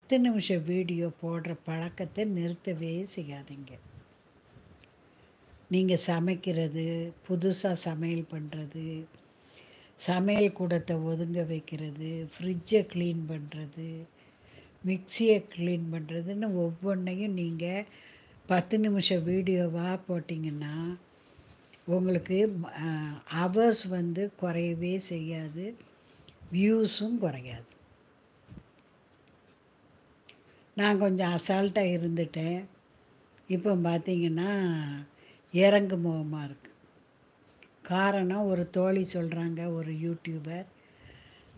10 நிமிஷம் வீடியோ போடுற பழக்கத்தை நிறுத்தவே செய்யாதீங்க. நீங்கள் சமைக்கிறது, புதுசாக சமையல் பண்ணுறது, சமையல் கூடத்தை ஒதுங்க வைக்கிறது, ஃப்ரிட்ஜை க்ளீன் பண்ணுறது, மிக்சியை க்ளீன் பண்ணுறதுன்னு ஒவ்வொன்றையும் நீங்கள் 10 நிமிஷம் வீடியோவாக போட்டிங்கன்னா உங்களுக்கு ஹவர்ஸ் வந்து குறையவே செய்யாது, வியூஸும் குறையாது. நான் கொஞ்சம் அசால்ட்டாக இருந்துட்டேன். இப்போ பார்த்தீங்கன்னா இறங்கு முகமாக இருக்குது. காரணம், ஒரு தோழி சொல்கிறாங்க, ஒரு யூடியூபர்,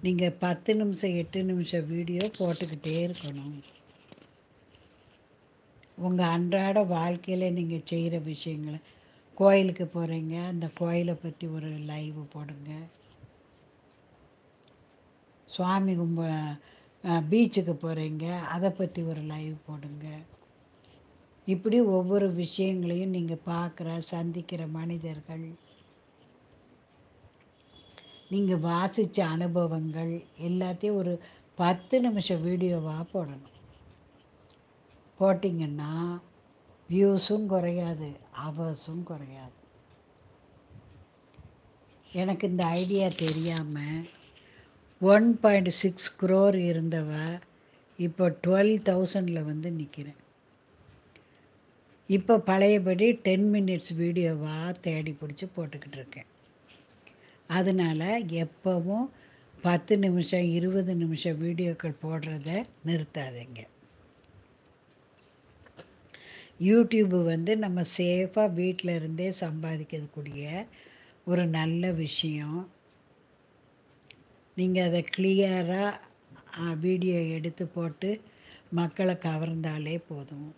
நீங்கள் 10 நிமிஷம் 8 நிமிஷம் வீடியோ போட்டுக்கிட்டே இருக்கணும். உங்கள் அன்றாட வாழ்க்கையில் நீங்கள் செய்கிற விஷயங்களை, கோயிலுக்கு போகிறீங்க, அந்த கோயிலை பற்றி ஒரு லைவ் போடுங்க. சுவாமி பீச்சுக்கு போகிறீங்க, அதை பற்றி ஒரு லைவ் போடுங்க. இப்படி ஒவ்வொரு விஷயங்களையும் நீங்கள் பார்க்குற சந்திக்கிற மனிதர்கள், நீங்கள் வாசித்த அனுபவங்கள் எல்லாத்தையும் ஒரு 10 நிமிஷம் வீடியோவாக போடணும். போட்டிங்கன்னா வியூஸும் குறையாது, ஹவர்ஸும் குறையாது. எனக்கு இந்த ஐடியா தெரியாமல் 1.6 crore இருந்தவ இப்போ 12,000 வந்து நிற்கிறேன். இப்போ பழையபடி 10 மினிட்ஸ் வீடியோவாக தேடி பிடிச்சி போட்டுக்கிட்டு இருக்கேன். அதனால் எப்போவும் 10 நிமிஷம் 20 நிமிஷம் வீடியோக்கள் போடுறத நிறுத்தாதீங்க. யூடியூப்பு வந்து நம்ம சேஃபாக வீட்டில் இருந்தே சம்பாதிக்கக்கூடிய ஒரு நல்ல விஷயம். நீங்கள் அதை கிளியராக வீடியோ எடுத்து போட்டு மக்களை கவர்ந்தாலே போதும்.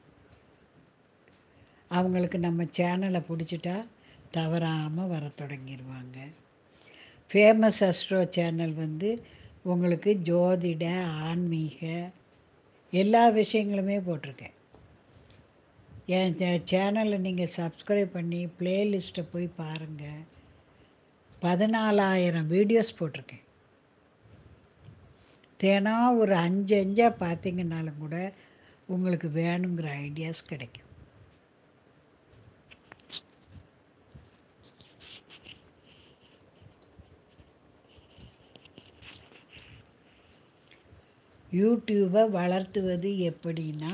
அவங்களுக்கு நம்ம சேனலை பிடிச்சிட்டா தவறாமல் வர தொடங்கிடுவாங்க. ஃபேமஸ் அஸ்ட்ரோ சேனல் வந்து உங்களுக்கு ஜோதிட, ஆன்மீக எல்லா விஷயங்களுமே போட்டிருக்கேன். என் சேனலை நீங்கள் சப்ஸ்கிரைப் பண்ணி ப்ளேலிஸ்ட்டை போய் பாருங்கள். 14,000 வீடியோஸ் போட்டிருக்கேன். தினம் ஒரு 5 பார்த்தீங்கன்னாலும் கூட உங்களுக்கு வேணுங்கிற ஐடியாஸ் கிடைக்கும். யூடியூப்பை வளர்த்துவது எப்படின்னா,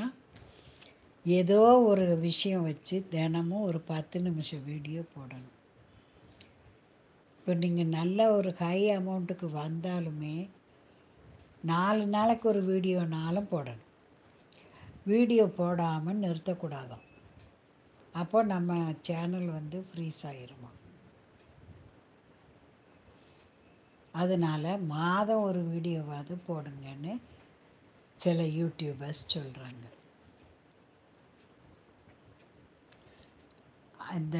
ஏதோ ஒரு விஷயம் வச்சு தினமும் ஒரு 10 நிமிஷம் வீடியோ போடணும். இப்போ நீங்கள் நல்ல ஒரு ஹை அமௌண்ட்டுக்கு வந்தாலுமே 4 நாளைக்கு ஒரு வீடியோனாலும் போடணும். வீடியோ போடாமல் நிறுத்தக்கூடாதாம். அப்போ நம்ம சேனல் வந்து ஃப்ரீஸ் ஆகிருமா. அதனால் மாதம் ஒரு வீடியோவாவது போடுங்கன்னு சில யூடியூபர்ஸ் சொல்கிறாங்க. அந்த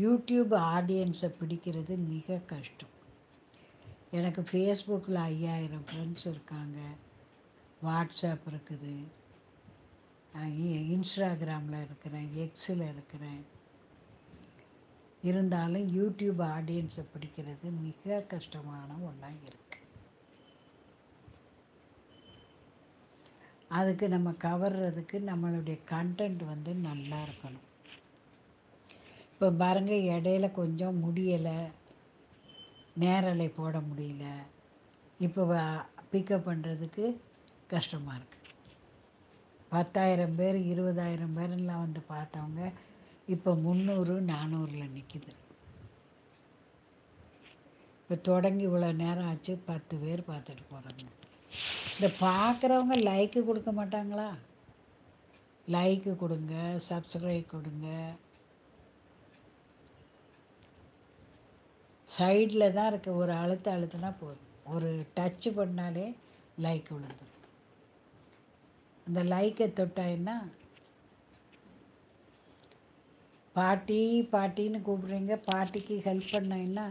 யூடியூப் ஆடியன்ஸை பிடிக்கிறது மிக கஷ்டம். எனக்கு ஃபேஸ்புக்கில் 5000 ஃப்ரெண்ட்ஸ் இருக்காங்க, வாட்ஸ்அப் இருக்குது, இன்ஸ்டாகிராமில் இருக்கிறேன், எக்ஸில் இருக்கிறேன். இருந்தாலும் யூடியூப் ஆடியன்ஸை பிடிக்கிறது மிக கஷ்டமான ஒன்றா இருக்குது. அதுக்கு நம்ம கவர்றதுக்கு நம்மளுடைய கண்டென்ட் வந்து நல்லா இருக்கணும். இப்போ பாருங்கள், இடையில கொஞ்சம் முடியலை, நேரலை போட முடியல, இப்போ பிக்கப் பண்ணுறதுக்கு கஷ்டமாக இருக்குது. 10,000 பேர் 20,000 பேரெல்லாம் வந்து பார்த்தவங்க இப்போ 300 400 நிற்கிது. இப்போ தொடங்கி இவ்வளோ நேரம் ஆச்சு, 10 பேர் பார்த்துட்டு போகிறாங்க. இந்த பார்க்குறவங்க லைக்கு கொடுக்க மாட்டாங்களா? லைக்கு கொடுங்க, சப்ஸ்கிரைப் கொடுங்க. சைடில் தான் இருக்குது, ஒரு அழுத்தினா போதும், ஒரு டச்சு பண்ணாலே லைக் விழுந்துடும். அந்த லைக்கை தொட்டாயின்னா பாட்டி பாட்டின்னு கூப்பிட்றீங்க, பாட்டிக்கு ஹெல்ப் பண்ணாயின்னா